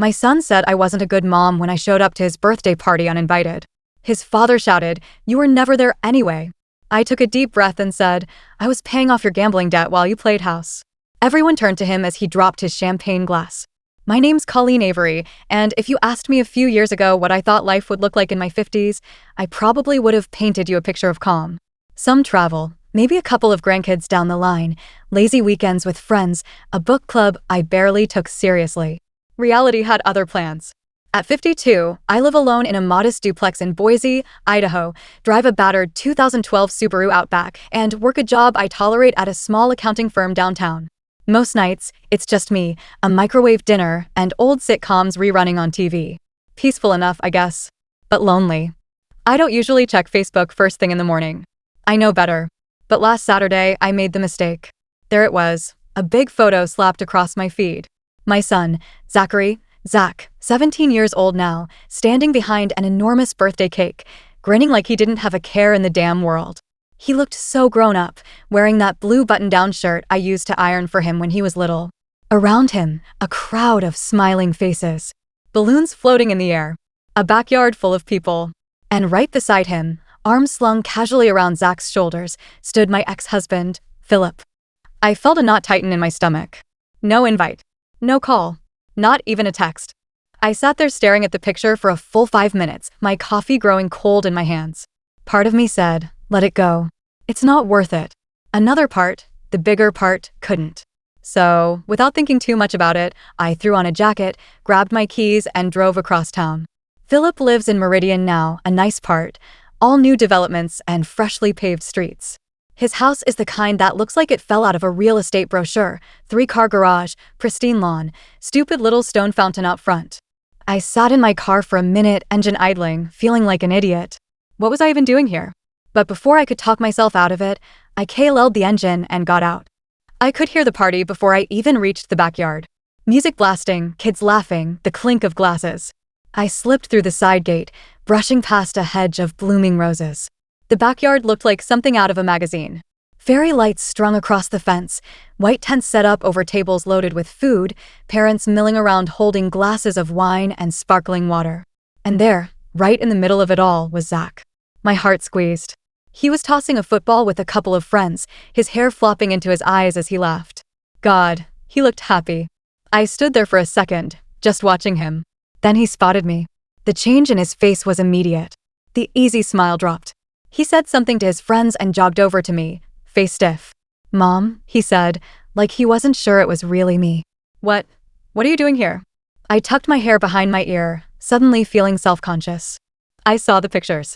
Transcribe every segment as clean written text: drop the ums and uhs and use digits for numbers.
My son said I wasn't a good mom when I showed up to his birthday party uninvited. His father shouted, "You were never there anyway." I took a deep breath and said, "I was paying off your gambling debt while you played house." Everyone turned to him as he dropped his champagne glass. My name's Colleen Avery, and if you asked me a few years ago what I thought life would look like in my 50s, I probably would have painted you a picture of calm. Some travel, maybe a couple of grandkids down the line, lazy weekends with friends, a book club I barely took seriously. Reality had other plans. At 52, I live alone in a modest duplex in Boise, Idaho, drive a battered 2012 Subaru Outback, and work a job I tolerate at a small accounting firm downtown. Most nights, it's just me, a microwave dinner, and old sitcoms rerunning on TV. Peaceful enough, I guess. But lonely. I don't usually check Facebook first thing in the morning. I know better. But last Saturday, I made the mistake. There it was, a big photo slapped across my feed. My son, Zach, 17 years old now, standing behind an enormous birthday cake, grinning like he didn't have a care in the damn world. He looked so grown up, wearing that blue button-down shirt I used to iron for him when he was little. Around him, a crowd of smiling faces. Balloons floating in the air. A backyard full of people. And right beside him, arms slung casually around Zach's shoulders, stood my ex-husband, Philip. I felt a knot tighten in my stomach. No invite. No call. Not even a text. I sat there staring at the picture for a full 5 minutes, my coffee growing cold in my hands. Part of me said, let it go. It's not worth it. Another part, the bigger part, couldn't. So, without thinking too much about it, I threw on a jacket, grabbed my keys, and drove across town. Philip lives in Meridian now, a nice part, all new developments and freshly paved streets. His house is the kind that looks like it fell out of a real estate brochure, 3-car garage, pristine lawn, stupid little stone fountain out front. I sat in my car for a minute, engine idling, feeling like an idiot. What was I even doing here? But before I could talk myself out of it, I KL'd the engine and got out. I could hear the party before I even reached the backyard. Music blasting, kids laughing, the clink of glasses. I slipped through the side gate, brushing past a hedge of blooming roses. The backyard looked like something out of a magazine. Fairy lights strung across the fence, white tents set up over tables loaded with food, parents milling around holding glasses of wine and sparkling water. And there, right in the middle of it all, was Zach. My heart squeezed. He was tossing a football with a couple of friends, his hair flopping into his eyes as he laughed. God, he looked happy. I stood there for a second, just watching him. Then he spotted me. The change in his face was immediate. The easy smile dropped. He said something to his friends and jogged over to me, face stiff. "Mom," he said, like he wasn't sure it was really me. What are you doing here?" I tucked my hair behind my ear, suddenly feeling self-conscious. "I saw the pictures.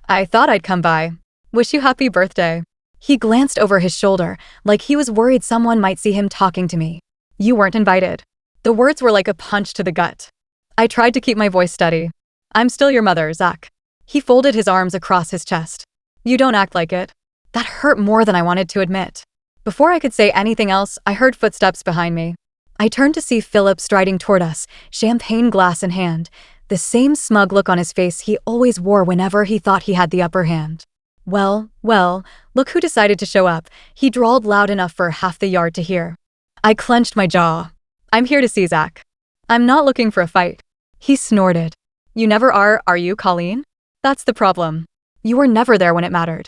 I thought I'd come by. Wish you happy birthday." He glanced over his shoulder, like he was worried someone might see him talking to me. "You weren't invited." The words were like a punch to the gut. I tried to keep my voice steady. "I'm still your mother, Zach." He folded his arms across his chest. "You don't act like it." That hurt more than I wanted to admit. Before I could say anything else, I heard footsteps behind me. I turned to see Philip striding toward us, champagne glass in hand, the same smug look on his face he always wore whenever he thought he had the upper hand. Well, look who decided to show up," he drawled loud enough for half the yard to hear. I clenched my jaw. "I'm here to see Zach. I'm not looking for a fight." He snorted. "You never are you, Colleen? That's the problem. You were never there when it mattered."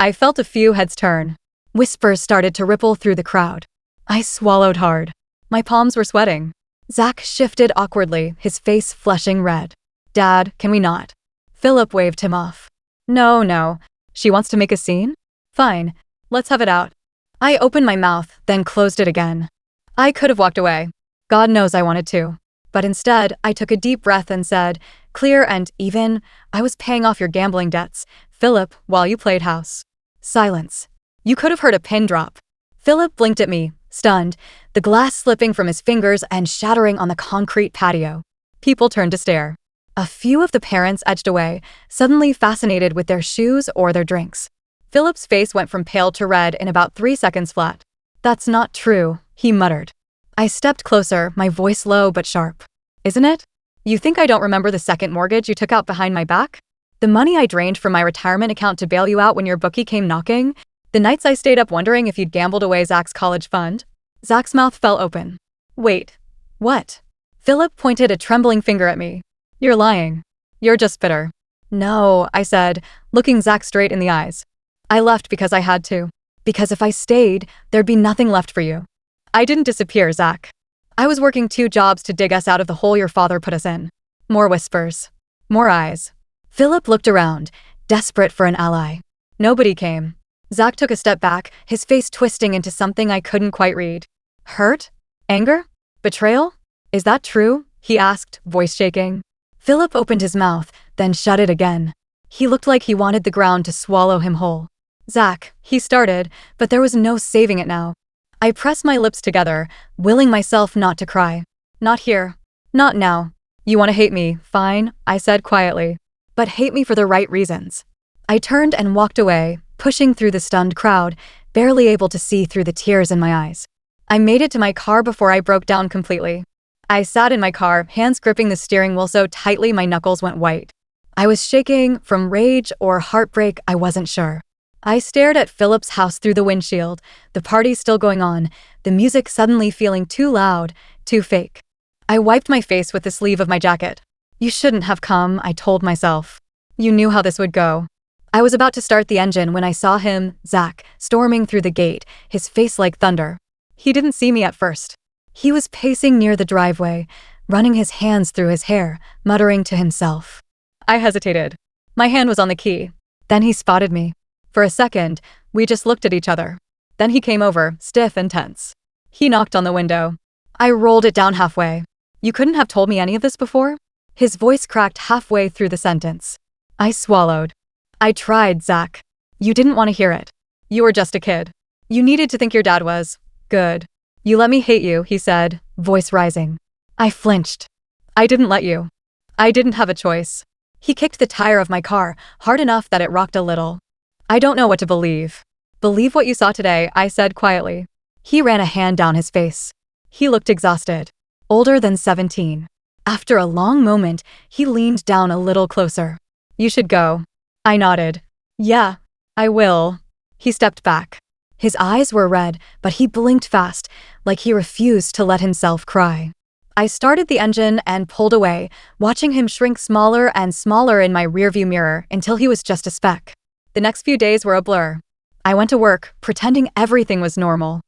I felt a few heads turn. Whispers started to ripple through the crowd. I swallowed hard. My palms were sweating. Zach shifted awkwardly, his face flushing red. "Dad, can we not?" Philip waved him off. No. She wants to make a scene? Fine. Let's have it out." I opened my mouth, then closed it again. I could have walked away. God knows I wanted to. But instead, I took a deep breath and said, clear and even, "I was paying off your gambling debts, Philip, while you played house." Silence. You could have heard a pin drop. Philip blinked at me, stunned, the glass slipping from his fingers and shattering on the concrete patio. People turned to stare. A few of the parents edged away, suddenly fascinated with their shoes or their drinks. Philip's face went from pale to red in about 3 seconds flat. "That's not true," he muttered. I stepped closer, my voice low but sharp. "Isn't it? You think I don't remember the second mortgage you took out behind my back? The money I drained from my retirement account to bail you out when your bookie came knocking? The nights I stayed up wondering if you'd gambled away Zach's college fund?" Zach's mouth fell open. "Wait. What?" Philip pointed a trembling finger at me. You're lying. You're just bitter. No, I said, looking Zach straight in the eyes. I left because I had to. Because if I stayed, there'd be nothing left for you. I didn't disappear, Zach. I was working 2 jobs to dig us out of the hole your father put us in. More whispers. More eyes. Philip looked around, desperate for an ally. Nobody came. Zach took a step back, his face twisting into something I couldn't quite read. Hurt? Anger? Betrayal? Is that true? He asked, voice shaking. Philip opened his mouth, then shut it again. He looked like he wanted the ground to swallow him whole. Zach, he started, but there was no saving it now. I pressed my lips together, willing myself not to cry. Not here. Not now. You want to hate me, fine, I said quietly. But hate me for the right reasons. I turned and walked away, pushing through the stunned crowd, barely able to see through the tears in my eyes. I made it to my car before I broke down completely. I sat in my car, hands gripping the steering wheel so tightly my knuckles went white. I was shaking from rage or heartbreak, I wasn't sure. I stared at Philip's house through the windshield, the party still going on, the music suddenly feeling too loud, too fake. I wiped my face with the sleeve of my jacket. You shouldn't have come, I told myself. You knew how this would go. I was about to start the engine when I saw him, Zach, storming through the gate, his face like thunder. He didn't see me at first. He was pacing near the driveway, running his hands through his hair, muttering to himself. I hesitated. My hand was on the key. Then he spotted me. For a second, we just looked at each other. Then he came over, stiff and tense. He knocked on the window. I rolled it down halfway. You couldn't have told me any of this before? His voice cracked halfway through the sentence. I swallowed. I tried, Zach. You didn't want to hear it. You were just a kid. You needed to think your dad was good. You let me hate you, he said, voice rising. I flinched. I didn't let you. I didn't have a choice. He kicked the tire of my car, hard enough that it rocked a little. I don't know what to believe. Believe what you saw today, I said quietly. He ran a hand down his face. He looked exhausted. Older than 17. After a long moment, he leaned down a little closer. You should go. I nodded. Yeah, I will. He stepped back. His eyes were red, but he blinked fast, like he refused to let himself cry. I started the engine and pulled away, watching him shrink smaller and smaller in my rearview mirror until he was just a speck. The next few days were a blur. I went to work, pretending everything was normal.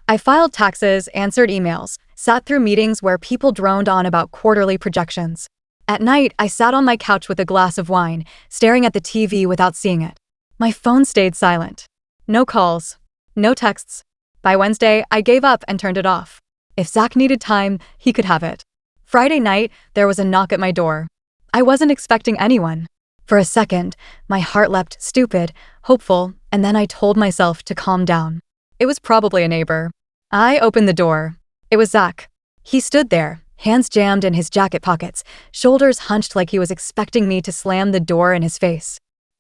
I filed taxes, answered emails, sat through meetings where people droned on about quarterly projections. At night, I sat on my couch with a glass of wine, staring at the TV without seeing it. My phone stayed silent. No calls. No texts. By Wednesday, I gave up and turned it off. If Zach needed time, he could have it. Friday night, there was a knock at my door. I wasn't expecting anyone. For a second, my heart leapt, stupid, hopeful, and then I told myself to calm down. It was probably a neighbor. I opened the door. It was Zach. He stood there, hands jammed in his jacket pockets, shoulders hunched like he was expecting me to slam the door in his face.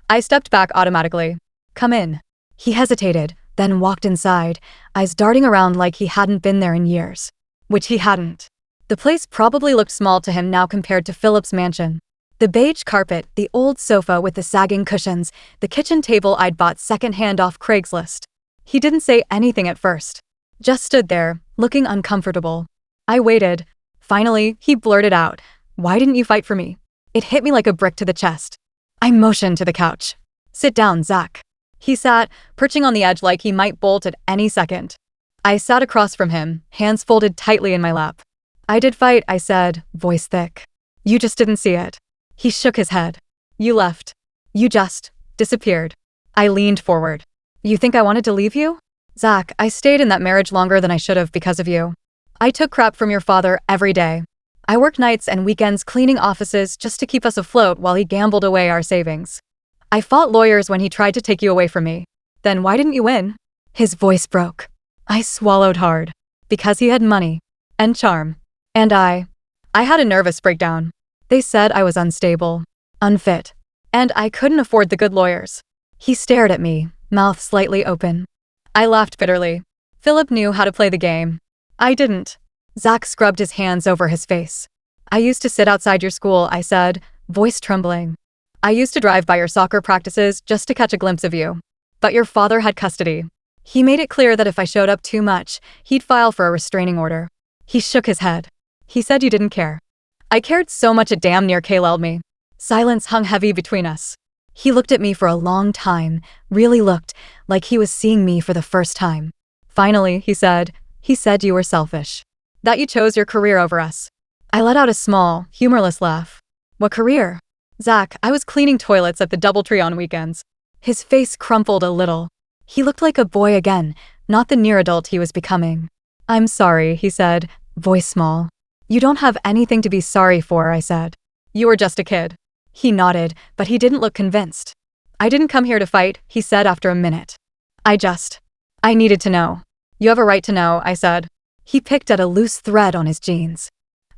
I stepped back automatically. Come in. He hesitated, then walked inside, eyes darting around like he hadn't been there in years. Which he hadn't. The place probably looked small to him now compared to Philip's mansion. The beige carpet, the old sofa with the sagging cushions, the kitchen table I'd bought secondhand off Craigslist. He didn't say anything at first. Just stood there, looking uncomfortable. I waited. Finally, he blurted out, "Why didn't you fight for me?" It hit me like a brick to the chest. I motioned to the couch. Sit down, Zach. He sat, perching on the edge like he might bolt at any second. I sat across from him, hands folded tightly in my lap. I did fight, I said, voice thick. You just didn't see it. He shook his head. You left. You just disappeared. I leaned forward. You think I wanted to leave you? Zach, I stayed in that marriage longer than I should have because of you. I took crap from your father every day. I worked nights and weekends cleaning offices just to keep us afloat while he gambled away our savings. I fought lawyers when he tried to take you away from me. Then why didn't you win? His voice broke. I swallowed hard. Because he had money. And charm. And I had a nervous breakdown. They said I was unstable. Unfit. And I couldn't afford the good lawyers. He stared at me, mouth slightly open. I laughed bitterly. Philip knew how to play the game. I didn't. Zach scrubbed his hands over his face. I used to sit outside your school, I said, voice trembling. I used to drive by your soccer practices just to catch a glimpse of you. But your father had custody. He made it clear that if I showed up too much, he'd file for a restraining order. He shook his head. He said you didn't care. I cared so much it damn near KL'd me. Silence hung heavy between us. He looked at me for a long time, really looked like he was seeing me for the first time. Finally, he said you were selfish. That you chose your career over us. I let out a small, humorless laugh. What career? Zach, I was cleaning toilets at the DoubleTree on weekends. His face crumpled a little. He looked like a boy again, not the near adult he was becoming. I'm sorry, he said, voice small. You don't have anything to be sorry for, I said. You were just a kid. He nodded, but he didn't look convinced. I didn't come here to fight, he said after a minute. I needed to know. You have a right to know, I said. He picked at a loose thread on his jeans.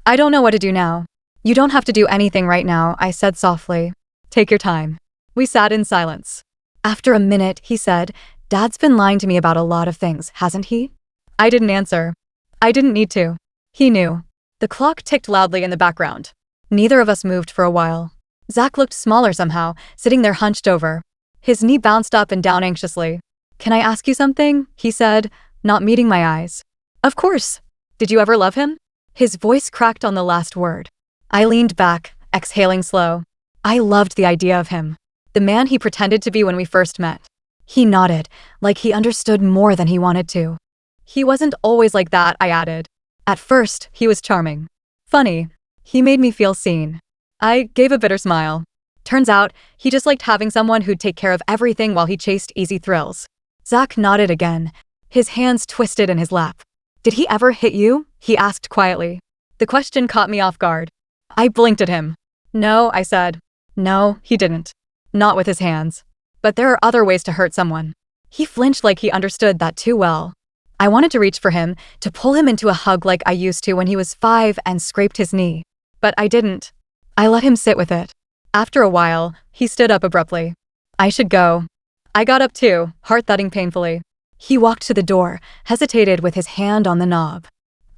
I don't know what to do now. You don't have to do anything right now, I said softly. Take your time. We sat in silence. After a minute, he said, Dad's been lying to me about a lot of things, hasn't he? I didn't answer. I didn't need to. He knew. The clock ticked loudly in the background. Neither of us moved for a while. Zach looked smaller somehow, sitting there hunched over. His knee bounced up and down anxiously. Can I ask you something? He said, not meeting my eyes. Of course. Did you ever love him? His voice cracked on the last word. I leaned back, exhaling slow. I loved the idea of him. The man he pretended to be when we first met. He nodded, like he understood more than he wanted to. He wasn't always like that, I added. At first, he was charming. Funny. He made me feel seen. I gave a bitter smile. Turns out, he just liked having someone who'd take care of everything while he chased easy thrills. Zach nodded again. His hands twisted in his lap. Did he ever hit you? He asked quietly. The question caught me off guard. I blinked at him. No, I said. No, he didn't. Not with his hands. But there are other ways to hurt someone. He flinched like he understood that too well. I wanted to reach for him, to pull him into a hug like I used to when he was 5 and scraped his knee. But I didn't. I let him sit with it. After a while, he stood up abruptly. I should go. I got up too, heart thudding painfully. He walked to the door, hesitated with his hand on the knob.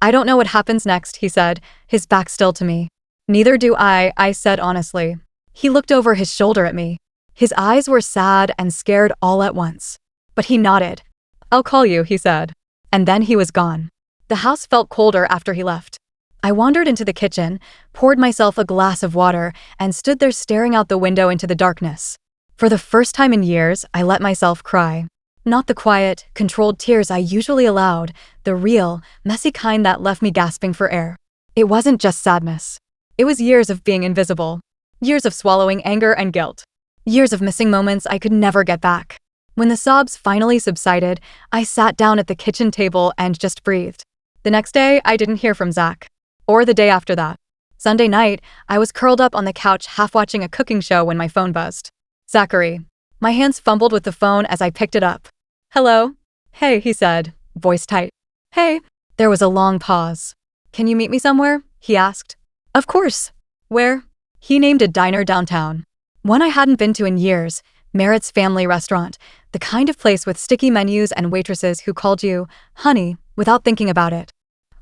I don't know what happens next, he said, his back still to me. Neither do I said honestly. He looked over his shoulder at me. His eyes were sad and scared all at once. But he nodded. I'll call you, he said. And then he was gone. The house felt colder after he left. I wandered into the kitchen, poured myself a glass of water, and stood there staring out the window into the darkness. For the first time in years, I let myself cry. Not the quiet, controlled tears I usually allowed, the real, messy kind that left me gasping for air. It wasn't just sadness. It was years of being invisible. Years of swallowing anger and guilt. Years of missing moments I could never get back. When the sobs finally subsided, I sat down at the kitchen table and just breathed. The next day, I didn't hear from Zach. Or the day after that. Sunday night, I was curled up on the couch half watching a cooking show when my phone buzzed. Zachary. My hands fumbled with the phone as I picked it up. Hello? Hey, he said, voice tight. Hey. There was a long pause. Can you meet me somewhere? He asked. Of course. Where? He named a diner downtown. One I hadn't been to in years, Merritt's Family Restaurant, the kind of place with sticky menus and waitresses who called you, honey, without thinking about it.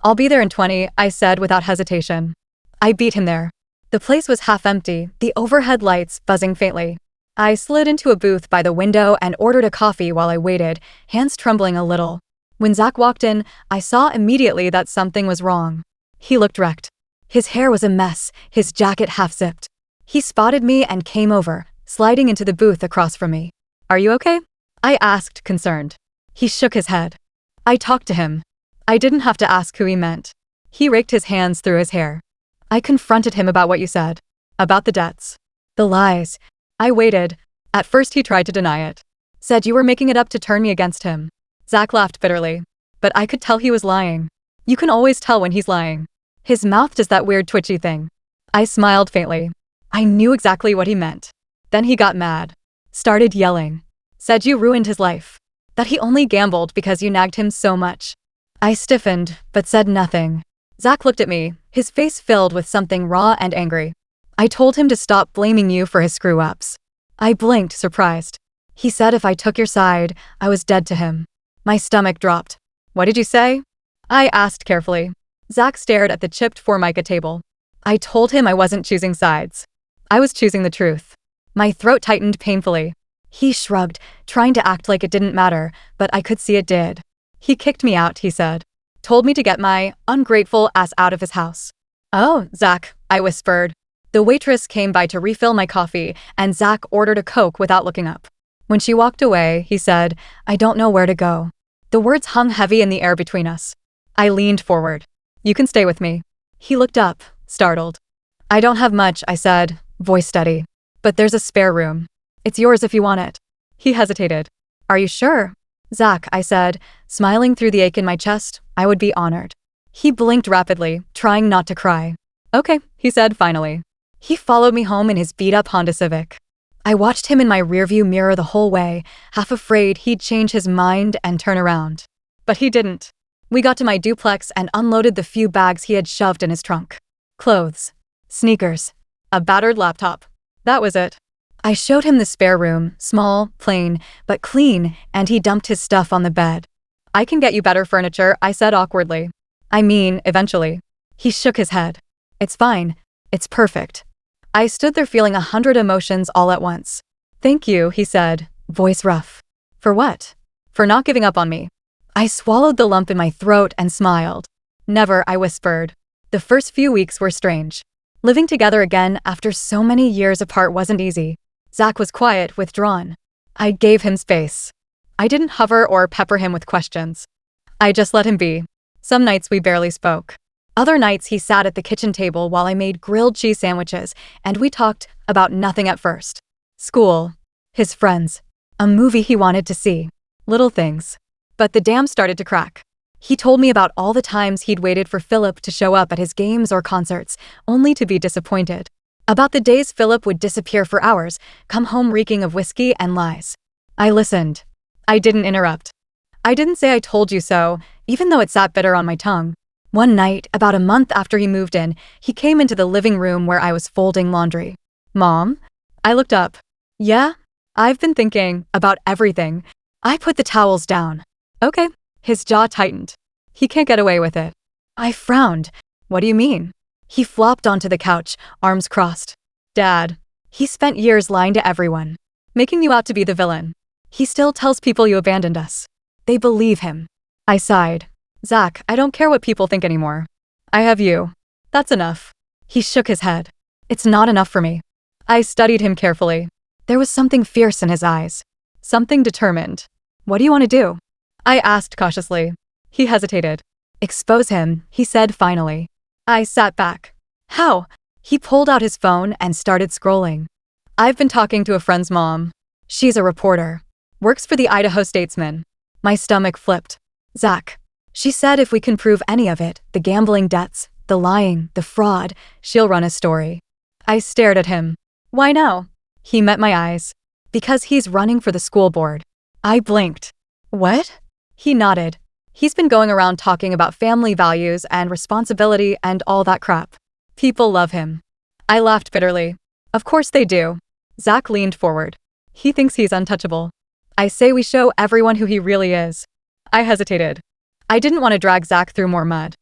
I'll be there in 20, I said without hesitation. I beat him there. The place was half empty, the overhead lights buzzing faintly. I slid into a booth by the window and ordered a coffee while I waited, hands trembling a little. When Zach walked in, I saw immediately that something was wrong. He looked wrecked. His hair was a mess, his jacket half-zipped. He spotted me and came over, sliding into the booth across from me. Are you okay? I asked, concerned. He shook his head. I talked to him. I didn't have to ask who he meant. He raked his hands through his hair. I confronted him about what you said. About the debts. The lies. I waited. At first he tried to deny it. Said you were making it up to turn me against him. Zach laughed bitterly. But I could tell he was lying. You can always tell when he's lying. His mouth does that weird twitchy thing. I smiled faintly. I knew exactly what he meant. Then he got mad. Started yelling. Said you ruined his life. That he only gambled because you nagged him so much. I stiffened, but said nothing. Zach looked at me, his face filled with something raw and angry. I told him to stop blaming you for his screw-ups. I blinked, surprised. He said if I took your side, I was dead to him. My stomach dropped. What did you say? I asked carefully. Zach stared at the chipped Formica table. I told him I wasn't choosing sides. I was choosing the truth. My throat tightened painfully. He shrugged, trying to act like it didn't matter, but I could see it did. He kicked me out, he said. Told me to get my ungrateful ass out of his house. Oh, Zach, I whispered. The waitress came by to refill my coffee, and Zach ordered a Coke without looking up. When she walked away, he said, I don't know where to go. The words hung heavy in the air between us. I leaned forward. You can stay with me. He looked up, startled. I don't have much, I said, voice steady. But there's a spare room. It's yours if you want it. He hesitated. Are you sure? Zach, I said, smiling through the ache in my chest. I would be honored. He blinked rapidly, trying not to cry. Okay, he said finally. He followed me home in his beat-up Honda Civic. I watched him in my rearview mirror the whole way, half afraid he'd change his mind and turn around. But he didn't. We got to my duplex and unloaded the few bags he had shoved in his trunk. Clothes, sneakers, a battered laptop. That was it. I showed him the spare room, small, plain, but clean, and he dumped his stuff on the bed. I can get you better furniture, I said awkwardly. I mean, eventually. He shook his head. It's fine. It's perfect. I stood there feeling 100 emotions all at once. Thank you, he said, voice rough. For what? For not giving up on me. I swallowed the lump in my throat and smiled. Never, I whispered. The first few weeks were strange. Living together again after so many years apart wasn't easy. Zach was quiet, withdrawn. I gave him space. I didn't hover or pepper him with questions. I just let him be. Some nights we barely spoke. Other nights he sat at the kitchen table while I made grilled cheese sandwiches, and we talked about nothing at first. School, his friends, a movie he wanted to see, little things. But the dam started to crack. He told me about all the times he'd waited for Philip to show up at his games or concerts, only to be disappointed. About the days Philip would disappear for hours, come home reeking of whiskey and lies. I listened. I didn't interrupt. I didn't say I told you so, even though it sat bitter on my tongue. One night, about a month after he moved in, he came into the living room where I was folding laundry. Mom? I looked up. Yeah? I've been thinking about everything. I put the towels down. Okay. His jaw tightened. He can't get away with it. I frowned. What do you mean? He flopped onto the couch, arms crossed. Dad. He spent years lying to everyone, making you out to be the villain. He still tells people you abandoned us. They believe him. I sighed. Zach, I don't care what people think anymore. I have you. That's enough. He shook his head. It's not enough for me. I studied him carefully. There was something fierce in his eyes. Something determined. What do you want to do? I asked cautiously. He hesitated. Expose him, he said finally. I sat back. How? He pulled out his phone and started scrolling. I've been talking to a friend's mom. She's a reporter. Works for the Idaho Statesman. My stomach flipped. Zach. She said if we can prove any of it, the gambling debts, the lying, the fraud, she'll run a story. I stared at him. Why now? He met my eyes. Because he's running for the school board. I blinked. What? He nodded. He's been going around talking about family values and responsibility and all that crap. People love him. I laughed bitterly. Of course they do. Zach leaned forward. He thinks he's untouchable. I say we show everyone who he really is. I hesitated. I didn't want to drag Zach through more mud.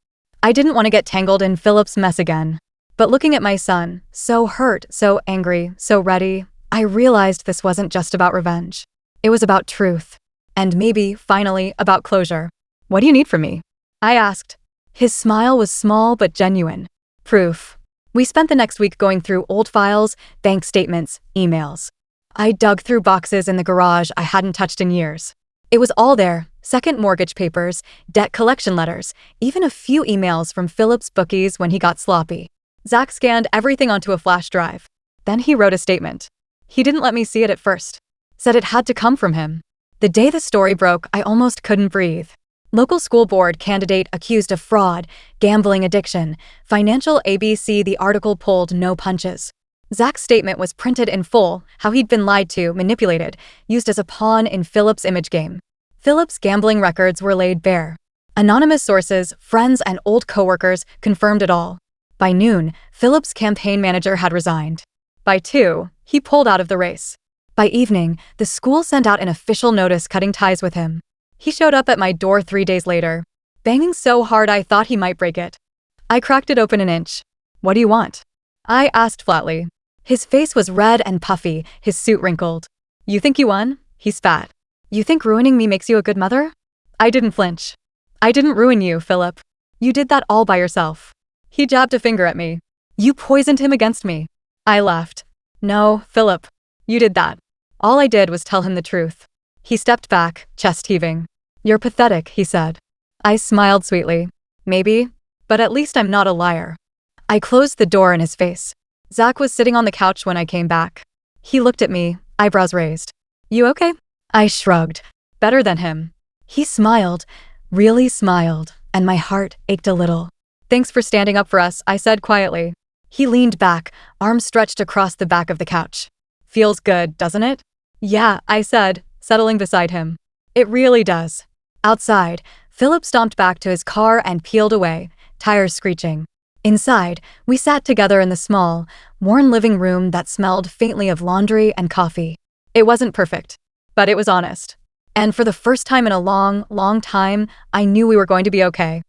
I didn't want to get tangled in Philip's mess again. But looking at my son, so hurt, so angry, so ready, I realized this wasn't just about revenge. It was about truth. And maybe, finally, about closure. What do you need from me? I asked. His smile was small but genuine. Proof. We spent the next week going through old files, bank statements, emails. I dug through boxes in the garage I hadn't touched in years. It was all there. Second mortgage papers, debt collection letters, even a few emails from Philip's bookies when he got sloppy. Zach scanned everything onto a flash drive. Then he wrote a statement. He didn't let me see it at first. Said it had to come from him. The day the story broke, I almost couldn't breathe. Local school board candidate accused of fraud, gambling addiction, financial ABC. The article pulled no punches. Zach's statement was printed in full, how he'd been lied to, manipulated, used as a pawn in Philip's image game. Philip's gambling records were laid bare. Anonymous sources, friends, and old coworkers confirmed it all. By noon, Philip's campaign manager had resigned. By 2, he pulled out of the race. By evening, the school sent out an official notice cutting ties with him. He showed up at my door 3 days later, banging so hard I thought he might break it. I cracked it open an inch. What do you want? I asked flatly. His face was red and puffy, his suit wrinkled. You think you won? He spat. You think ruining me makes you a good mother? I didn't flinch. I didn't ruin you, Philip. You did that all by yourself. He jabbed a finger at me. You poisoned him against me. I laughed. No, Philip. You did that. All I did was tell him the truth. He stepped back, chest heaving. You're pathetic, he said. I smiled sweetly. Maybe, but at least I'm not a liar. I closed the door in his face. Zach was sitting on the couch when I came back. He looked at me, eyebrows raised. You okay? I shrugged. Better than him. He smiled, really smiled, and my heart ached a little. Thanks for standing up for us, I said quietly. He leaned back, arms stretched across the back of the couch. Feels good, doesn't it? Yeah, I said, settling beside him. It really does. Outside, Philip stomped back to his car and peeled away, tires screeching. Inside, we sat together in the small, worn living room that smelled faintly of laundry and coffee. It wasn't perfect, but it was honest. And for the first time in a long, long time, I knew we were going to be okay.